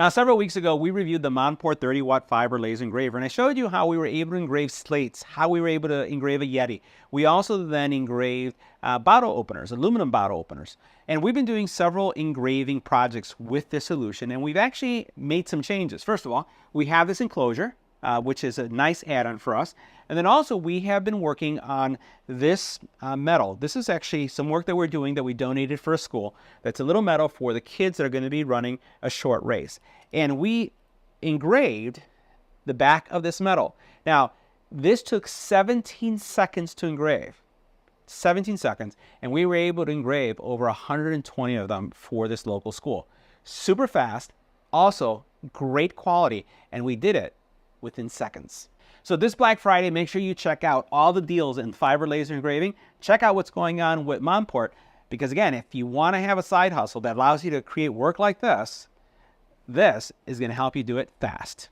Now, several weeks ago, we reviewed the Monport 30-watt fiber laser engraver, and I showed you how we were able to engrave slates, how we were able to engrave a Yeti. We also then engraved bottle openers, aluminum bottle openers. And we've been doing several engraving projects with this solution, and we've actually made some changes. First of all, we have this enclosure, which is a nice add-on for us. And then also we have been working on this metal. This is actually some work that we're doing that we donated for a school. That's a little metal for the kids that are going to be running a short race. And we engraved the back of this metal. Now, this took 17 seconds to engrave. 17 seconds. And we were able to engrave over 120 of them for this local school. Super fast. Also, great quality. And we did it within seconds. So this Black Friday, make sure you check out all the deals in fiber laser engraving. Check out what's going on with Monport, because again, if you want to have a side hustle that allows you to create work like this, this is going to help you do it fast.